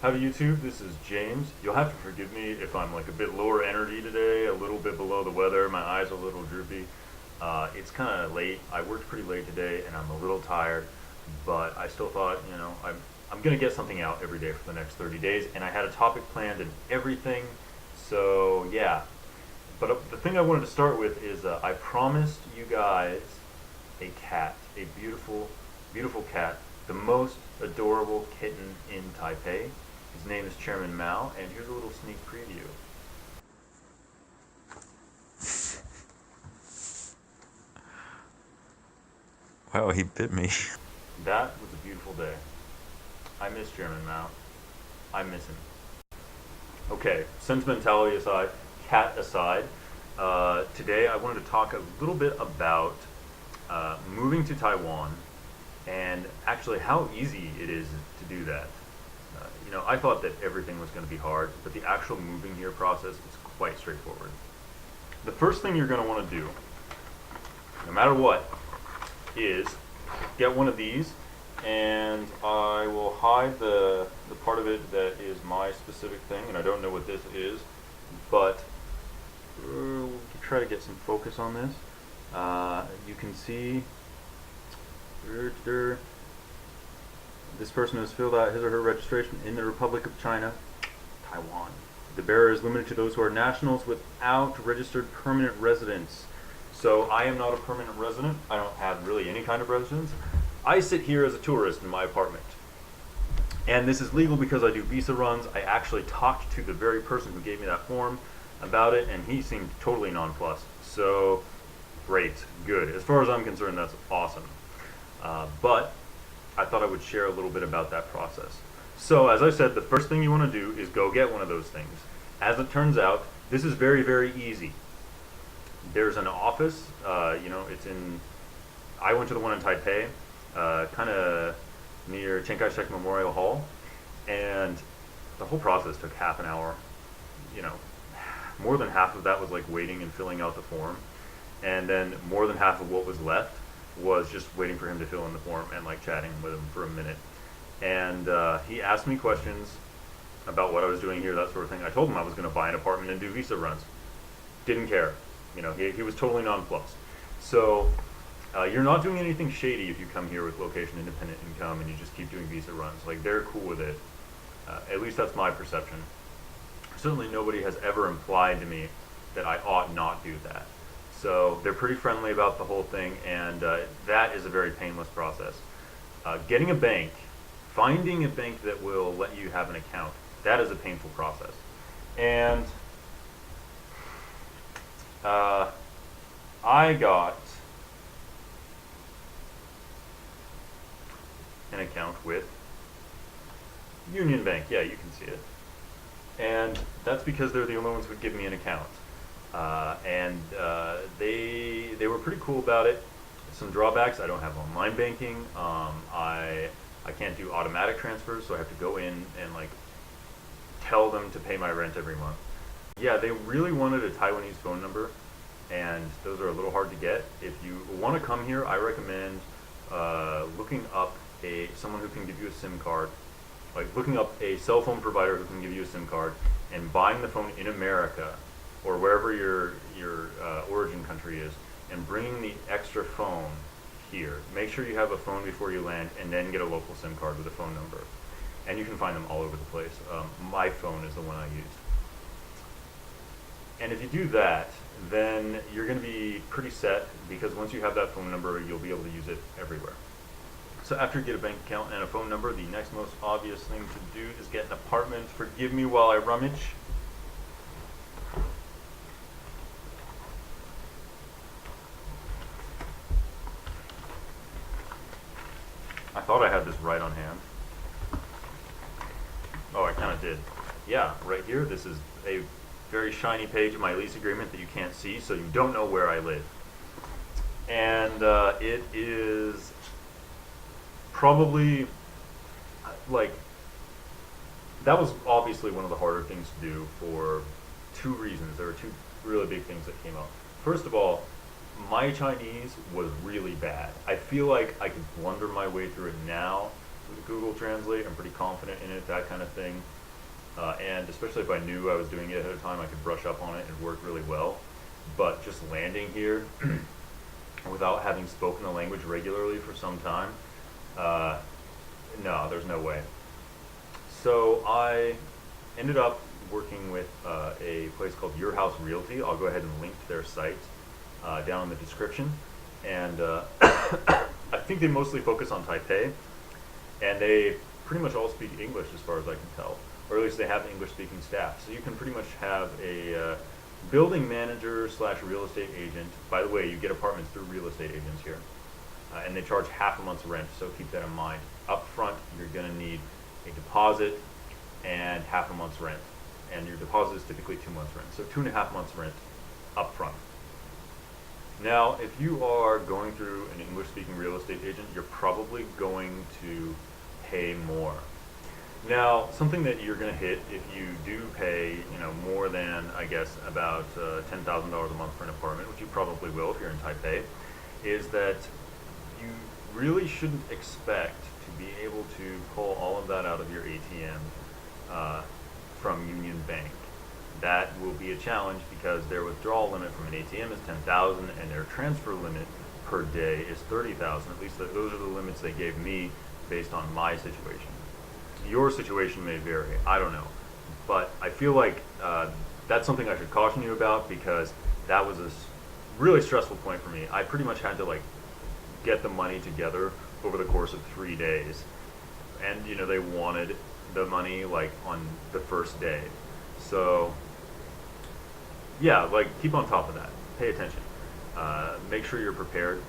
Howdy YouTube, this is James. You'll have to forgive me if I'm like a bit lower energy today, a little bit below the weather, my eyes are a little droopy. It's kind of late. I worked pretty late today and I'm a little tired, but I still thought, I'm going to get something out every day for the next 30 days, and I had a topic planned and everything, so yeah. But the thing I wanted to start with is I promised you guys a cat, a beautiful, beautiful cat, the most adorable kitten in Taipei. His name is Chairman Mao, and here's a little sneak preview. Wow, he bit me. That was a beautiful day. I miss Chairman Mao. I miss him. Okay, sentimentality aside, cat aside, today I wanted to talk a little bit about moving to Taiwan and actually how easy it is to do that. I thought that everything was going to be hard, but the actual moving here process is quite straightforward. The first thing you're going to want to do, no matter what, is get one of these, and I will hide the part of it that is my specific thing, and I don't know what this is, but we'll try to get some focus on this. You can see this person has filled out his or her registration in the Republic of China, Taiwan. The bearer is limited to those who are nationals without registered permanent residence. So I am not a permanent resident. I don't have really any kind of residence. I sit here as a tourist in my apartment. And this is legal because I do visa runs. I actually talked to the very person who gave me that form about it, and he seemed totally nonplussed. So great, good. As far as I'm concerned, that's awesome. But I thought I would share a little bit about that process. So as I said, the first thing you want to do is go get one of those things. As it turns out, this is very, very easy. There's an office, it's in, I went to the one in Taipei, kind of near Chiang Kai-shek Memorial Hall, and the whole process took half an hour. More than half of that was like waiting and filling out the form, and then more than half of what was left was just waiting for him to fill in the form and like chatting with him for a minute. And he asked me questions about what I was doing here, that sort of thing. I told him I was going to buy an apartment and do visa runs. Didn't care. He was totally nonplussed. So you're not doing anything shady if you come here with location independent income and you just keep doing visa runs. Like, they're cool with it. At least that's my perception. Certainly nobody has ever implied to me that I ought not do that. So they're pretty friendly about the whole thing, and that is a very painless process. Getting a bank, finding a bank that will let you have an account, that is a painful process. And I got an account with Union Bank. Yeah, you can see it. And that's because they're the only ones who would give me an account. They were pretty cool about it. Some drawbacks: I don't have online banking. I can't do automatic transfers, so I have to go in and like tell them to pay my rent every month. Yeah, they really wanted a Taiwanese phone number, and those are a little hard to get. If you want to come here, I recommend looking up someone who can give you a SIM card, like looking up a cell phone provider who can give you a SIM card, and buying the phone in America or wherever your origin country is, and bringing the extra phone here. Make sure you have a phone before you land, and then get a local SIM card with a phone number. And you can find them all over the place. My phone is the one I used. And if you do that, then you're going to be pretty set, because once you have that phone number, you'll be able to use it everywhere. So after you get a bank account and a phone number, the next most obvious thing to do is get an apartment. Forgive me while I rummage. I thought I had this right on hand. Oh, I kind of did. Yeah, right here, this is a very shiny page of my lease agreement that you can't see, so you don't know where I live. And it is probably, like, that was obviously one of the harder things to do for two reasons. There were two really big things that came up. First of all, my Chinese was really bad. I feel like I could blunder my way through it now, with Google Translate. I'm pretty confident in it, that kind of thing. And especially if I knew I was doing it ahead of time, I could brush up on it and work really well. But just landing here without having spoken the language regularly for some time, no, there's no way. So I ended up working with a place called House Realty. I'll go ahead and link to their site down in the description. And I think they mostly focus on Taipei, and they pretty much all speak English as far as I can tell, or at least they have English-speaking staff. So you can pretty much have a building manager slash real estate agent. By the way, you get apartments through real estate agents here, and they charge half a month's rent, so keep that in mind. Up front, you're going to need a deposit and half a month's rent, and your deposit is typically 2 months rent, so 2.5 months rent up front. Now, if you are going through an English-speaking real estate agent, you're probably going to pay more. Now, something that you're going to hit if you do pay, more than, I guess, about $10,000 a month for an apartment, which you probably will if you're in Taipei, is that you really shouldn't expect to be able to pull all of that out of your ATM from Union Bank. That will be a challenge because their withdrawal limit from an ATM is 10,000 and their transfer limit per day is 30,000. At least those are the limits they gave me based on my situation. Your situation may vary, I don't know. But I feel like that's something I should caution you about because that was a really stressful point for me. I pretty much had to get the money together over the course of 3 days. And they wanted the money on the first day. So yeah, keep on top of that. Pay attention. Make sure you're prepared.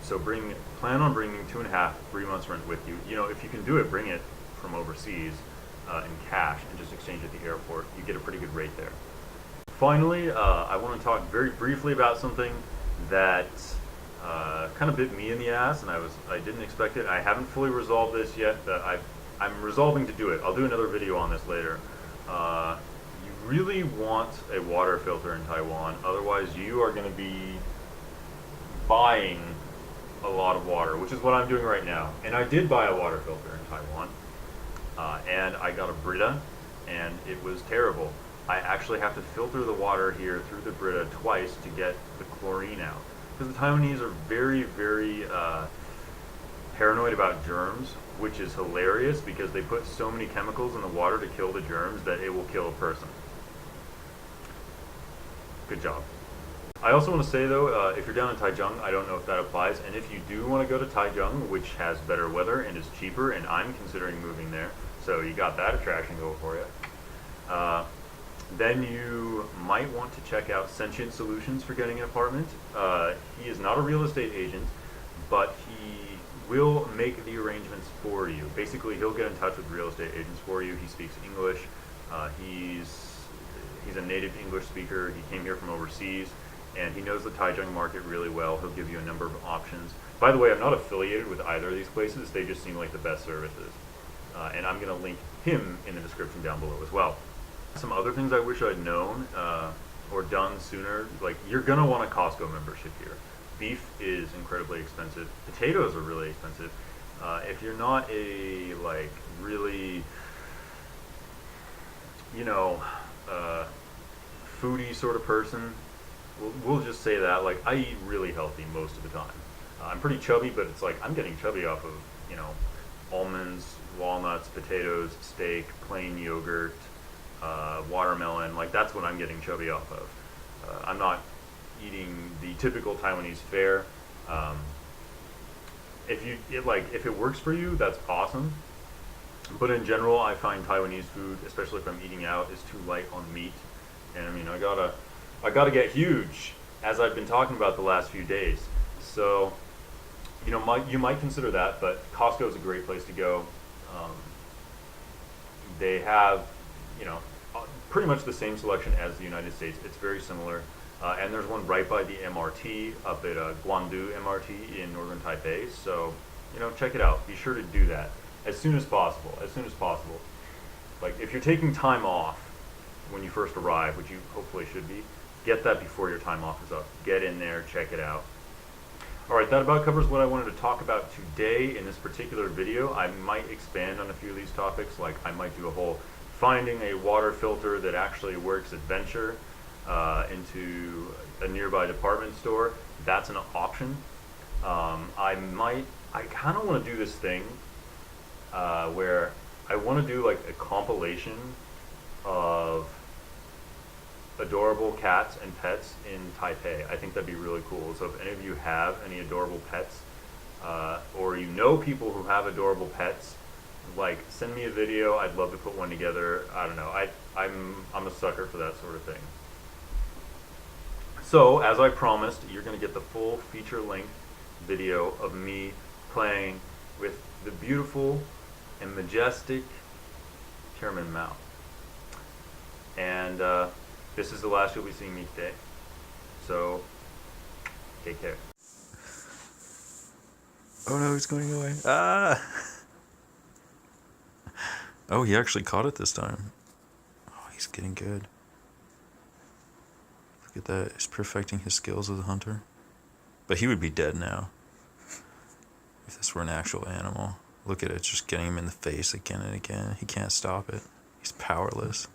So plan on bringing 2.5, 3 months rent with you. If you can do it, bring it from overseas in cash and just exchange at the airport. You get a pretty good rate there. Finally, I want to talk very briefly about something that kind of bit me in the ass, and I didn't expect it. I haven't fully resolved this yet, but I'm resolving to do it. I'll do another video on this later. You really want a water filter in Taiwan, otherwise you are going to be buying a lot of water, which is what I'm doing right now. And I did buy a water filter in Taiwan, and I got a Britta, and it was terrible. I actually have to filter the water here through the Britta twice to get the chlorine out, because the Taiwanese are very, very paranoid about germs, which is hilarious because they put so many chemicals in the water to kill the germs that it will kill a person. Good job. I also want to say though, if you're down in Taichung, I don't know if that applies, and if you do want to go to Taichung, which has better weather and is cheaper, and I'm considering moving there, so you got that attraction going for you, then you might want to check out Sentient Solutions for getting an apartment. He is not a real estate agent, but he will make the arrangements for you. Basically, he'll get in touch with real estate agents for you. He speaks English. He's a native English speaker. He came here from overseas, and he knows the Taichung market really well. He'll give you a number of options. By the way, I'm not affiliated with either of these places. They just seem like the best services. And I'm going to link him in the description down below as well. Some other things I wish I'd known or done sooner, you're going to want a Costco membership here. Beef is incredibly expensive. Potatoes are really expensive. If you're not a really, foodie sort of person, we'll just say that. I eat really healthy most of the time. I'm pretty chubby, but it's I'm getting chubby off of almonds, walnuts, potatoes, steak, plain yogurt, watermelon. That's what I'm getting chubby off of. I'm not eating the typical Taiwanese fare. If it works for you, that's awesome. But in general, I find Taiwanese food, especially if I'm eating out, is too light on meat. And I gotta get huge, as I've been talking about the last few days. So, you might consider that, but Costco is a great place to go. They have, pretty much the same selection as the United States. It's very similar. And there's one right by the MRT up at Guangdu MRT in northern Taipei. So, check it out. Be sure to do that as soon as possible. As soon as possible. If you're taking time off when you first arrive, which you hopefully should be, get that before your time off is up. Get in there, check it out. Alright, that about covers what I wanted to talk about today in this particular video. I might expand on a few of these topics, like I might do a whole finding a water filter that actually works adventure into a nearby department store. That's an option. I kind of want to do this thing where I want to do like a compilation of adorable cats and pets in Taipei. I think that'd be really cool. So if any of you have any adorable pets, or you know people who have adorable pets, like send me a video. I'd love to put one together. I don't know. I'm a sucker for that sort of thing. So as I promised, you're gonna get the full feature-length video of me playing with the beautiful and majestic Chairman Mao. And this is the last you'll be seeing me today. So, take care. Oh no, he's going away. Ah! Oh, he actually caught it this time. Oh, he's getting good. Look at that. He's perfecting his skills as a hunter. But he would be dead now if this were an actual animal. Look at it, just getting him in the face again and again. He can't stop it. He's powerless.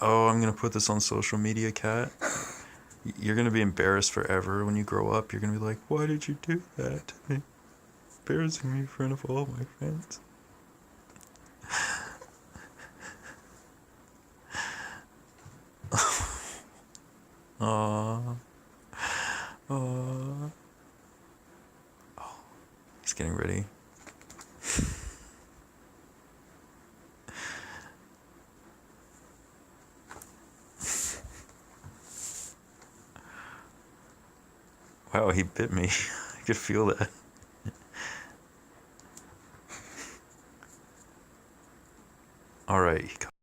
Oh, I'm gonna put this on social media, Cat. You're gonna be embarrassed forever when you grow up. You're gonna be like, why did you do that to me? Embarrassing me in front of all my friends. Aww. Aww. Oh, he's getting ready. Wow, he bit me. I could feel that. All right.